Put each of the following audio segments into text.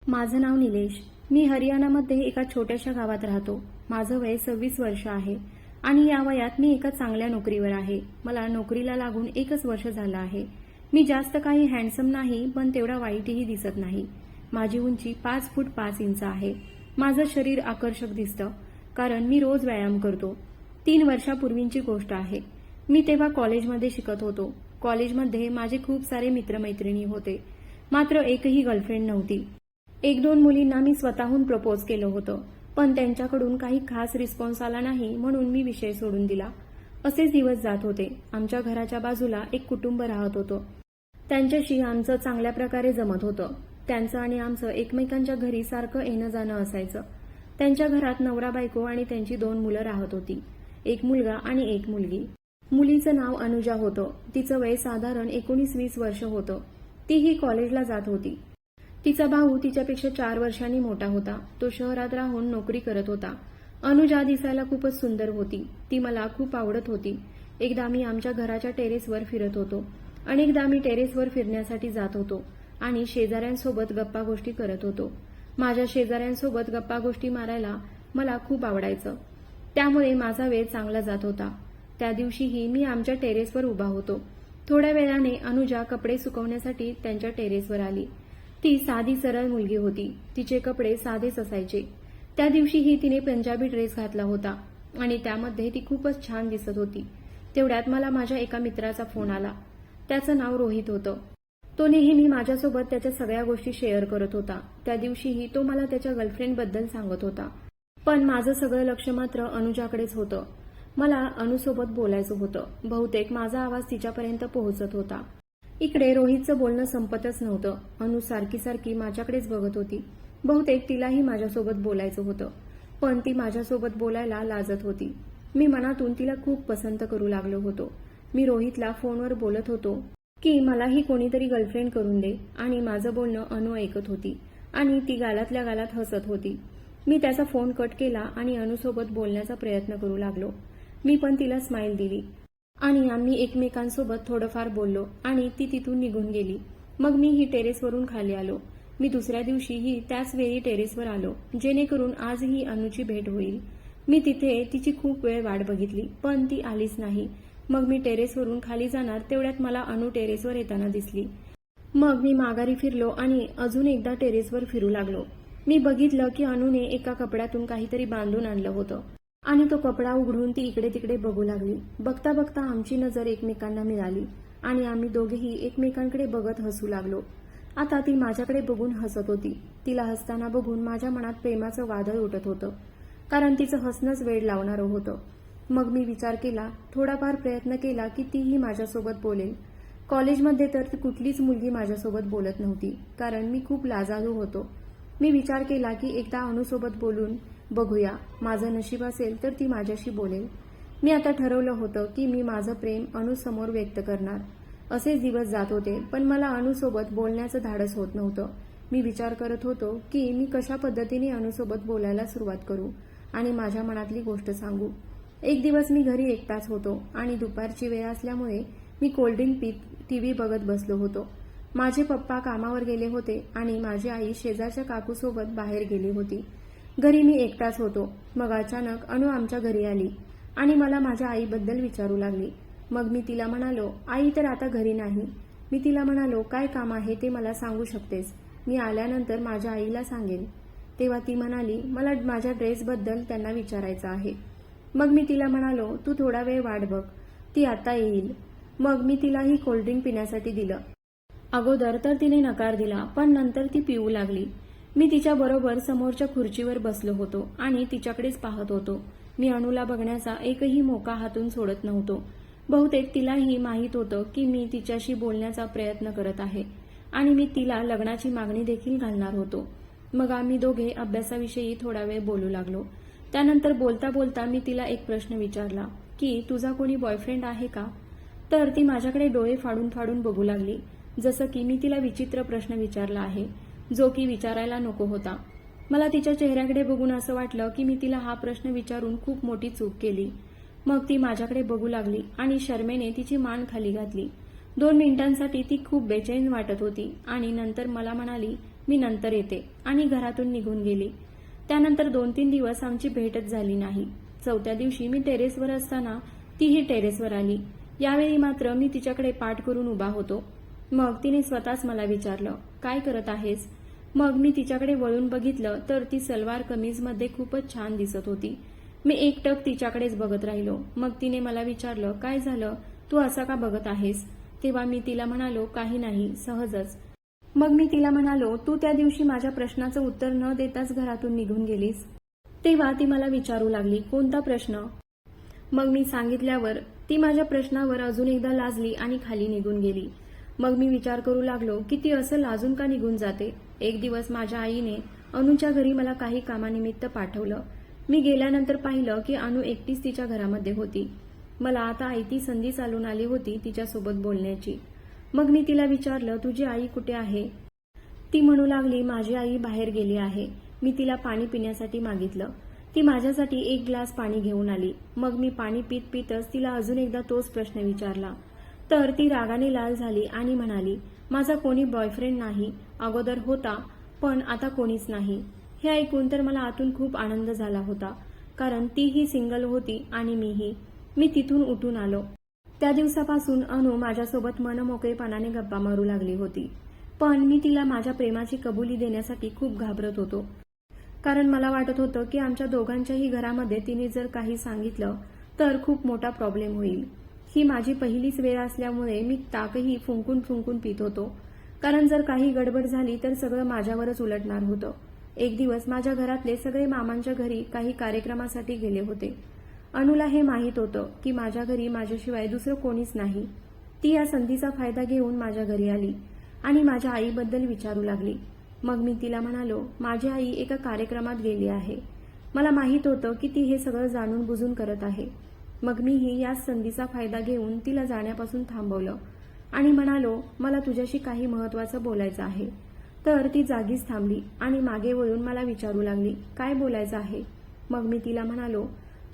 माझं नाव निलेश. मी हरियाणामध्ये एका छोट्याशा गावात राहतो. माझं वय 26 वर्ष आहे आणि या वयात मी एका चांगल्या नोकरीवर आहे. मला नोकरीला लागून 1च वर्ष झालं आहे. मी जास्त काही हँडसम नाही, पण तेवढा वाईटही दिसत नाही. माझी उंची 5 फूट 5 इंच आहे. माझं शरीर आकर्षक दिसतं, कारण मी रोज व्यायाम करतो. 3 वर्षापूर्वीची गोष्ट आहे. मी तेव्हा कॉलेजमध्ये शिकत होतो. कॉलेजमध्ये माझे खूप सारे मित्रमैत्रिणी होते, मात्र एकही गर्लफ्रेंड नव्हती. 1-2 मुलींना मी स्वतःहून प्रपोज केलं होतं, पण त्यांच्याकडून काही खास रिस्पॉन्स आला नाही, म्हणून मी विषय सोडून दिला. असेच दिवस जात होते. आमच्या घराच्या बाजूला एक कुटुंब राहत होतं. त्यांच्याशी आमचं चांगल्या प्रकारे जमत होतं. त्यांचं आणि आमचं एकमेकांच्या घरी सारखं येणं जाणं असायचं. त्यांच्या घरात नवरा बायको आणि त्यांची 2 मुलं राहत होती, 1 मुलगा आणि 1 मुलगी. मुलीचं नाव अनुजा होतं. तिचं वय साधारण 19-20 वर्ष होतं. तीही कॉलेजला जात होती. तिचा भाऊ तिच्यापेक्षा 4 वर्षांनी मोठा होता. तो शहरात राहून नोकरी करत होता. अनुजा दिसायला खूपच सुंदर होती. ती मला खूप आवडत होती. एकदा मी आमच्या घराच्या टेरेसवर फिरत होतो. अनेकदा मी टेरेसवर फिरण्यासाठी जात होतो आणि शेजाऱ्यांसोबत गप्पा गोष्टी करत होतो. माझ्या शेजाऱ्यांसोबत गप्पा गोष्टी मारायला मला खूप आवडायचं, त्यामुळे माझा वेळ चांगला जात होता. त्या दिवशीही मी आमच्या टेरेसवर उभा होतो. थोड्या वेळाने अनुजा कपडे सुकवण्यासाठी त्यांच्या टेरेसवर आली. ती साधी सरळ मुलगी होती. तिचे कपडे साधेच असायचे. त्या दिवशीही तिने पंजाबी ड्रेस घातला होता आणि त्यामध्ये ती खूपच छान दिसत होती. तेवढ्यात मला माझ्या एका मित्राचा फोन आला. त्याचं नाव रोहित होतं. तो नेहमी माझ्यासोबत त्याच्या सगळ्या गोष्टी शेअर करत होता. त्या दिवशीही तो मला त्याच्या गर्लफ्रेंडबद्दल सांगत होता, पण माझं सगळं लक्ष मात्र अनुजाकडेच होतं. मला अनुसोबत बोलायचं होतं. बहुतेक माझा आवाज तिच्यापर्यंत पोहोचत होता. इकडे रोहितचं बोलणं संपतच नव्हतं. अनु सारखी सारखी माझ्याकडेच बघत होती. बहुतेक तिलाही माझ्यासोबत बोलायचं होतं, पण ती माझ्यासोबत बोलायला लाजत होती. मी मनातून तिला खूप पसंत करू लागलो होतो. मी रोहितला फोनवर बोलत होतो की मलाही कोणीतरी गर्लफ्रेंड करून दे, आणि माझं बोलणं अनु ऐकत होती आणि ती गालातल्या गालात हसत होती. मी त्याचा फोन कट केला आणि अनुसोबत बोलण्याचा प्रयत्न करू लागलो. मी पण तिला स्माईल दिली आणि आम्ही एकमेकांसोबत थोडंफार बोललो आणि ती तिथून निघून गेली. मग मीही टेरेसवरून खाली आलो. मी दुसऱ्या दिवशीही त्याच वेळी टेरेसवर आलो, जेणेकरून आजही अनुची भेट होईल. मी तिथे तिची खूप वेळ वाट बघितली, पण ती आलीच नाही. मग मी टेरेसवरून खाली जाणार तेवढ्यात मला अनु टेरेसवर येताना दिसली. मग मी माघारी फिरलो आणि अजून एकदा टेरेसवर फिरू लागलो. मी बघितलं की अनुने एका कपड्यातून काहीतरी बांधून आणलं होतं आणि तो कपडा उघडून ती इकडे तिकडे बघू लागली. बघता बघता आमची नजर एकमेकांना मिळाली आणि आम्ही दोघेही एकमेकांकडे बघत हसू लागलो. आता ती माझ्याकडे बघून हसत होती. तिला हसताना बघून माझ्या मनात प्रेमाचं वादळ उठत होतं, कारण तिचं हसणंच वेड लावणारं होतं. मग मी विचार केला, थोडाफार प्रयत्न केला की तीही माझ्यासोबत बोलेल. कॉलेजमध्ये तर कुठलीच मुलगी माझ्यासोबत बोलत नव्हती, कारण मी खूप लाजाळू होतो. मी विचार केला की एकदा अनुसोबत बोलून बघूया, माझं नशीब असेल तर ती माझ्याशी बोलेल. मी आता ठरवलं होतं की मी माझं प्रेम अनुसमोर व्यक्त करणार. असेच दिवस जात होते, पण मला अनुसोबत बोलण्याचं धाडस होत नव्हतं. मी विचार करत होतो की मी कशा पद्धतीने अनुसोबत बोलायला सुरुवात करू आणि माझ्या मनातली गोष्ट सांगू. एक दिवस मी घरी एकटाच होतो आणि दुपारची वेळ असल्यामुळे मी कोल्ड्रिंक पीत टीव्ही बघत बसलो होतो. माझे पप्पा कामावर गेले होते आणि माझी आई शेजारच्या काकूसोबत बाहेर गेली होती. घरी मी एकटाच होतो. मग अचानक अनु आमच्या घरी आली आणि मला माझ्या आईबद्दल विचारू लागली. मग मी तिला म्हणालो, आई तर आता घरी नाही. मी तिला म्हणालो, काय काम आहे ते मला सांगू शकतेस? मी आल्यानंतर माझ्या आईला सांगेन. तेव्हा ती म्हणाली, मला माझ्या ड्रेसबद्दल त्यांना विचारायचं आहे. मग मी तिला म्हणालो, तू थोडा वेळ वाट बघ, ती आता येईल. मग मी तिलाही कोल्ड्रिंक पिण्यासाठी दिलं. अगोदर तर तिने नकार दिला, पण नंतर ती पिऊ लागली. मी तिच्याबरोबर समोरच्या खुर्चीवर बसलो होतो आणि तिच्याकडेच पाहत होतो. मी अनुला बघण्याचा एकही मोका हातून सोडत नव्हतो. बहुतेक तिलाही माहीत होतं की मी तिच्याशी बोलण्याचा प्रयत्न करत आहे आणि मी तिला लग्नाची मागणी देखील घालणार होतो. मग आम्ही दोघे अभ्यासाविषयी थोडा वेळ बोलू लागलो. त्यानंतर बोलता बोलता मी तिला एक प्रश्न विचारला की तुझा कोणी बॉयफ्रेंड आहे का? तर ती माझ्याकडे डोळे फाडून फाडून बघू लागली, जसं की मी तिला विचित्र प्रश्न विचारला आहे, जो की विचारायला नको होता. मला तिच्या चेहऱ्याकडे बघून असं वाटलं की मी तिला हा प्रश्न विचारून खूप मोठी चूक केली. मग ती माझ्याकडे बघू लागली आणि शरमेने तिची मान खाली घातली. 2 मिनिटांसाठी ती खूप बेचैन वाटत होती आणि नंतर मला म्हणाली, मी नंतर येते आणि घरातून निघून गेली. त्यानंतर 2-3 दिवस आमची भेटच झाली नाही. 4थ्या दिवशी मी टेरेसवर असताना तीही टेरेसवर आली. यावेळी मात्र मी तिच्याकडे पाठ करून उभा होतो. मग तिने स्वतःच मला विचारलं, काय करत आहेस? मग मी तिच्याकडे वळून बघितलं तर ती सलवार कमीजमध्ये खूपच छान दिसत होती. मी एकटक तिच्याकडेच बघत राहिलो. मग तिने मला विचारलं, काय झालं, तू असं का बघत आहेस? तेव्हा मी तिला म्हणालो, काही नाही, सहजच. मग मी तिला म्हणालो, तू त्या दिवशी माझ्या प्रश्नाचं उत्तर न देताच घरातून निघून गेलीस. तेव्हा ती मला विचारू लागली, कोणता प्रश्न? मग मी सांगितल्यावर ती माझ्या प्रश्नावर अजून एकदा लाजली आणि खाली निघून गेली. मग मी विचार करू लागलो की ती असं लाजून का निघून जाते. एक दिवस माझ्या आईने अनुच्या घरी मला काही कामानिमित्त पाठवलं. मी गेल्यानंतर पाहिलं की अनु एकटीच तिच्या घरामध्ये होती. मला आता आयती संधी चालून आली होती तिच्यासोबत बोलण्याची. मग मी तिला विचारलं, तुझी आई कुठे आहे? ती म्हणू लागली, माझी आई बाहेर गेली आहे. मी तिला पाणी पिण्यासाठी मागितलं. ती माझ्यासाठी 1 ग्लास पाणी घेऊन आली. मग मी पाणी पीत पीतच तिला अजून एकदा तोच प्रश्न विचारला. तर ती रागाने लाल झाली आणि म्हणाली, माझा कोणी बॉयफ्रेंड नाही, अगोदर होता पण आता कोणीच नाही. हे ऐकून तर मला आतून खूप आनंद झाला होता, कारण तीही सिंगल होती आणि मीही. मी तिथून उठून आलो. त्या दिवसापासून अनु माझ्यासोबत मनमोकळेपणाने गप्पा मारू लागली होती. पण मी तिला माझ्या प्रेमाची कबुली देण्यासाठी खूप घाबरत होतो, कारण मला वाटत होतं की आमच्या दोघांच्याही घरामध्ये तिने जर काही सांगितलं तर खूप मोठा प्रॉब्लेम होईल. ही माझी पहिलीच वेळ असल्यामुळे मी ताकही फुंकून फुंकून पित होतो, कारण जर काही गडबड झाली तर सगळं माझ्यावरच उलटणार होतं. एक दिवस माझ्या घरातले सगळे मामांच्या घरी काही कार्यक्रमासाठी गेले होते. अनुला हे माहीत होतं की माझ्या घरी माझ्याशिवाय दुसरं कोणीच नाही. ती या संधीचा फायदा घेऊन माझ्या घरी आली आणि माझ्या आईबद्दल विचारू लागली. मग मी तिला म्हणालो, माझी आई एका कार्यक्रमात गेली आहे. मला माहीत होतं की ती हे सगळं जाणून बुजून करत आहे. मग मीही याच संधीचा फायदा घेऊन तिला जाण्यापासून थांबवलं आणि म्हणालो, मला तुझ्याशी काही महत्त्वाचं बोलायचं आहे. तर ती जागीच थांबली आणि मागे वळून मला विचारू लागली, काय बोलायचं आहे? मग मी तिला म्हणालो,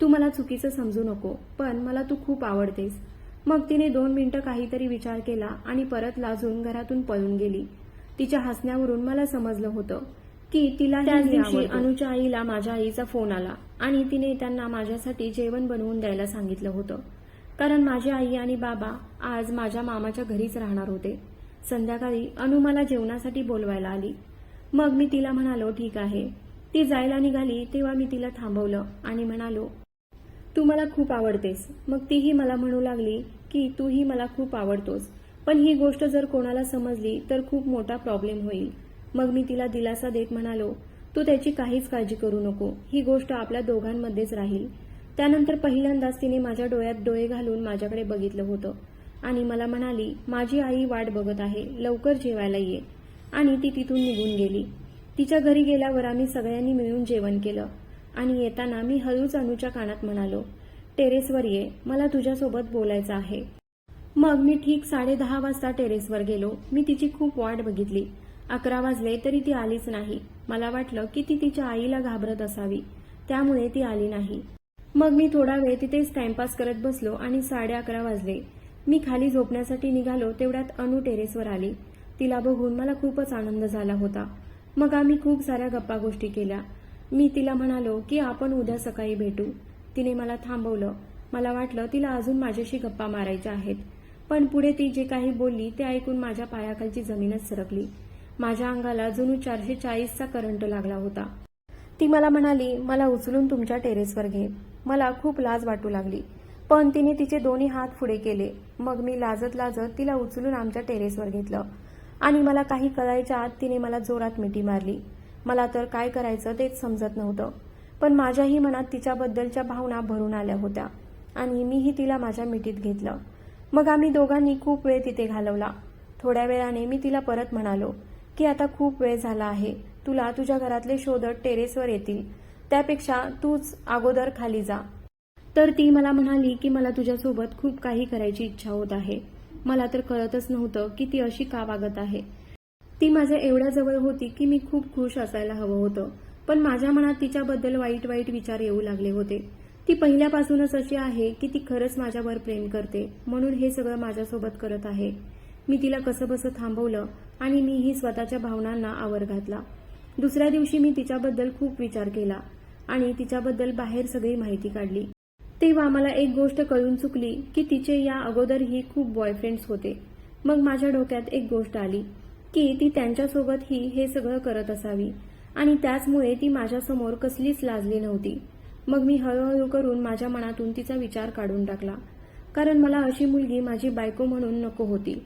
तू मला चुकीचं समजू नको, पण मला तू खूप आवडतेस. मग तिने 2 मिनिटं काहीतरी विचार केला आणि परत लाजून घरातून पळून गेली. तिच्या हसण्यावरून मला समजलं होतं की तिला त्याच दिवशी अनुच्या आईला माझ्या आईचा फोन आला आणि तिने त्यांना माझ्यासाठी जेवण बनवून द्यायला सांगितलं होतं, कारण माझी आई आणि बाबा आज माझ्या मामाच्या घरीच राहणार होते. संध्याकाळी अनु मला जेवणासाठी बोलवायला आली. मग मी तिला म्हणालो, ठीक आहे. ती जायला निघाली तेव्हा मी तिला थांबवलं आणि म्हणालो, तू मला खूप आवडतेस. मग तीही मला म्हणू लागली की तूही मला खूप आवडतोस, पण ही गोष्ट जर कोणाला समजली तर खूप मोठा प्रॉब्लेम होईल. मग मी तिला दिलासा देत म्हणालो, तू त्याची काहीच काळजी करू नको, ही गोष्ट आपल्या दोघांमध्येच राहील. त्यानंतर पहिल्यांदाच तिने माझ्या डोळ्यात डोळे घालून माझ्याकडे बघितलं होतं आणि मला म्हणाली, माझी आई वाट बघत आहे, लवकर जेवायला ये. आणि ती तिथून निघून गेली. तिच्या घरी गेल्यावर आम्ही सगळ्यांनी मिळून जेवण केलं आणि येताना मी हळूच अनुच्या कानात म्हणालो, टेरेसवर ये, मला तुझ्यासोबत बोलायचं आहे. मग मी ठीक 10:30 वाजता टेरेसवर गेलो. मी तिची खूप वाट बघितली. 11 वाजले तरी ती आलीच नाही. मला वाटलं की ती तिच्या आईला घाबरत असावी, त्यामुळे ती आली नाही. मग मी थोडा वेळ तिथेच टाइमपास करत बसलो आणि 11:30 वाजले. मी खाली झोपण्यासाठी निघालो तेवढ्यात अनु टेरेसवर आली. तिला बघून मला खूपच आनंद झाला होता. मग आम्ही खूप साऱ्या गप्पा गोष्टी केल्या. मी तिला म्हणालो की आपण उद्या सकाळी भेटू. तिने मला थांबवलं. मला वाटलं तिला अजून माझ्याशी गप्पा मारायच्या आहेत, पण पुढे ती जे काही बोलली ते ऐकून माझ्या पायाखालची जमीनच सरकली. माझ्या अंगाला जणू 440चा करंट लागला होता. ती मला म्हणाली, मला उचलून तुमच्या टेरेसवर घे. मला खूप लाज वाटू लागली, पण तिने तिचे दोन्ही हात पुढे केले. मग मी लाजत लाजत तिला उचलून आमच्या टेरेसवर घेतलं आणि मला काही कळायच्या आत तिने मला जोरात मिठी मारली. मला तर काय करायचं तेच समजत नव्हतं, पण माझ्याही मनात तिच्याबद्दलच्या भावना भरून आल्या होत्या आणि मीही तिला माझ्या मिठीत घेतलं. मग आम्ही दोघांनी खूप वेळ तिथे घालवला. थोड्या वेळाने मी तिला परत म्हणालो की आता खूप वेळ झाला आहे, तुला तुझ्या घरातले शोधत टेरेसवर येतील, त्यापेक्षा तूच अगोदर खाली जा. तर ती मला म्हणाली की मला तुझ्यासोबत खूप काही करायची इच्छा होत आहे. मला तर कळतच नव्हतं की ती अशी का वागत आहे. ती माझ्या एवढ्या जवळ होती की मी खूप खुश असायला हवं होतं, पण माझ्या मनात तिच्याबद्दल वाईट वाईट विचार येऊ लागले होते. ती पहिल्यापासूनच अशी आहे की ती खरंच माझ्यावर प्रेम करते, म्हणून हे सगळं माझ्यासोबत करत आहे. मी तिला कसंबसं थांबवलं आणि मीही स्वतःच्या भावनांना आवर घातला. दुसऱ्या दिवशी मी तिच्याबद्दल खूप विचार केला आणि तिच्याबद्दल बाहेर सगळी माहिती काढली. तेव्हा मला एक गोष्ट कळून चुकली की तिचे या अगोदरही खूप बॉयफ्रेंड्स होते. मग माझ्या डोक्यात एक गोष्ट आली की ती त्यांच्यासोबतही हे सगळं करत असावी आणि त्याचमुळे ती माझ्यासमोर कसलीच लाजली नव्हती. मग मी हळूहळू करून माझ्या मनातून तिचा विचार काढून टाकला, कारण मला अशी मुलगी माझी बायको म्हणून नको होती.